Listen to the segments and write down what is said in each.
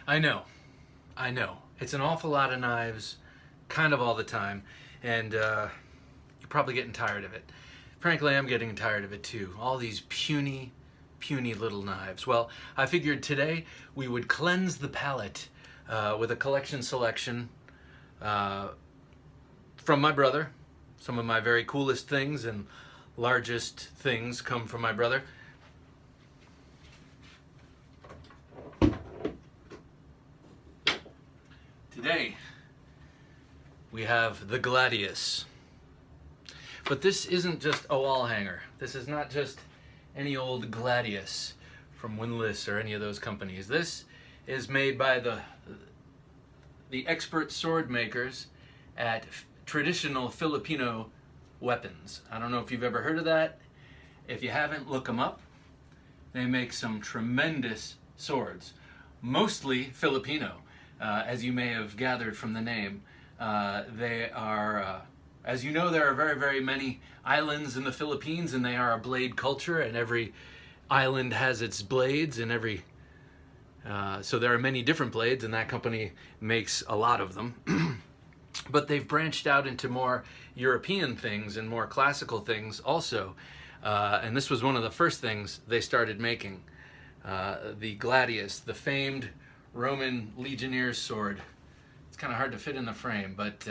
I know, I know. It's an awful lot of knives, kind of all the time, and you're probably getting tired of it. Frankly, I'm getting tired of it too. All these puny, puny little knives. Well, I figured today we would cleanse the palate with a collection selection from my brother. Some of my very coolest things and largest things come from my brother. Today, we have the Gladius. But this isn't just a wall hanger. This is not just any old Gladius from Windlass or any of those companies. This is made by the expert sword makers at Traditional Filipino Weapons. I don't know if you've ever heard of that. If you haven't, look them up. They make some tremendous swords, mostly Filipino. As you may have gathered from the name, they are, as you know, there are very, very many islands in the Philippines, and they are a blade culture, and every island has its blades, and so there are many different blades, and that company makes a lot of them. But they've branched out into more European things and more classical things also, and this was one of the first things they started making. The Gladius, the famed Roman legionnaires' sword. It's kind of hard to fit in the frame, but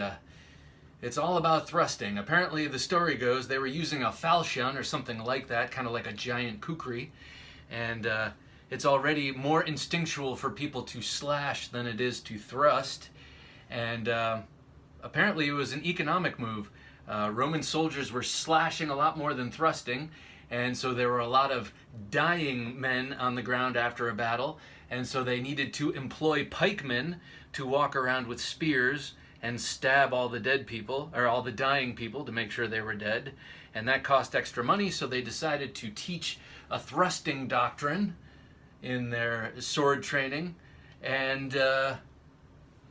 it's all about thrusting. Apparently, the story goes they were using a falchion or something like that, kind of like a giant kukri, and it's already more instinctual for people to slash than it is to thrust, and apparently it was an economic move. Roman soldiers were slashing a lot more than thrusting, and so there were a lot of dying men on the ground after a battle, and so they needed to employ pikemen to walk around with spears and stab all the dead people, or all the dying people, to make sure they were dead. And that cost extra money, so they decided to teach a thrusting doctrine in their sword training, and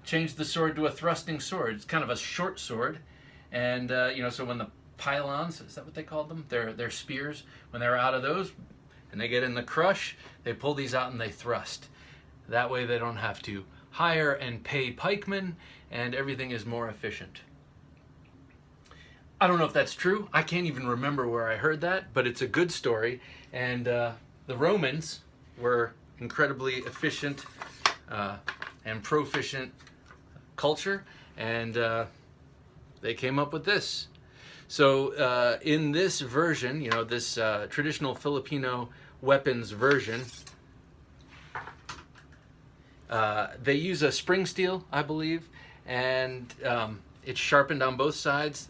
change the sword to a thrusting sword. It's kind of a short sword, and so when the pylons, is that what they called them? Their spears, when they're out of those, and they get in the crush, they pull these out and they thrust. That way they don't have to hire and pay pikemen, and everything is more efficient. I don't know if that's true. I can't even remember where I heard that, but it's a good story, and the Romans were incredibly efficient and proficient culture, and they came up with this. So in this version, this traditional Filipino weapons version, they use a spring steel, I believe, and it's sharpened on both sides.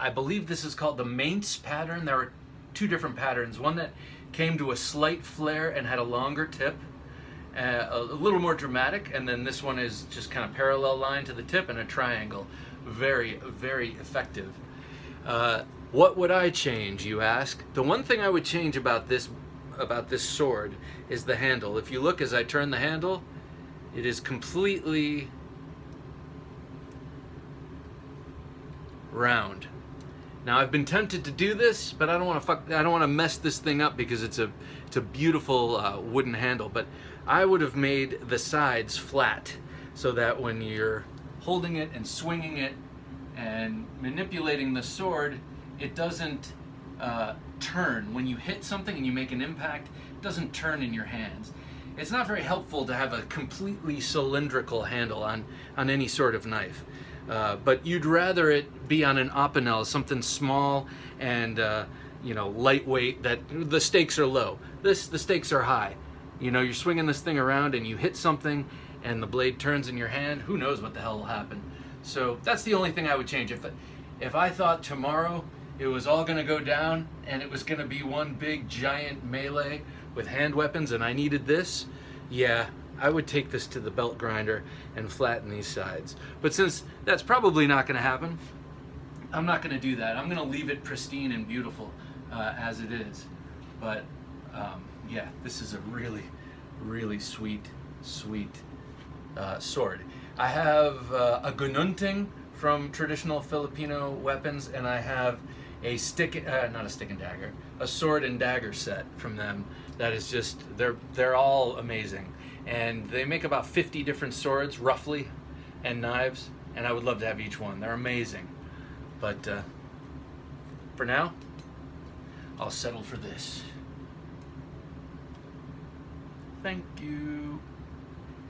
I believe this is called the Mainz pattern. There were two different patterns. One that came to a slight flare and had a longer tip, a little more dramatic, and then this one is just kind of parallel line to the tip and a triangle. Very, very effective. What would I change, you ask? The one thing I would change about this sword is the handle. If you look as I turn the handle, it is completely round. Now I've been tempted to do this, but I don't want to mess this thing up because it's a beautiful wooden handle. But I would have made the sides flat so that when you're holding it and swinging it and manipulating the sword, it doesn't turn. When you hit something and you make an impact, it doesn't turn in your hands. It's not very helpful to have a completely cylindrical handle on any sort of knife. But you'd rather it be on an opinel, something small and lightweight, that the stakes are low. The stakes are high. You're swinging this thing around and you hit something and the blade turns in your hand, who knows what the hell will happen. So that's the only thing I would change. If I thought tomorrow it was all going to go down and it was going to be one big giant melee with hand weapons and I needed this, yeah, I would take this to the belt grinder and flatten these sides. But since that's probably not going to happen, I'm not going to do that. I'm going to leave it pristine and beautiful as it is. But yeah, this is a really, really sweet sword. I have a gununting from Traditional Filipino Weapons, and I have a not a stick and dagger, a sword and dagger set from them that is just, they're all amazing. And they make about 50 different swords, roughly, and knives, and I would love to have each one. They're amazing. But for now, I'll settle for this. Thank you.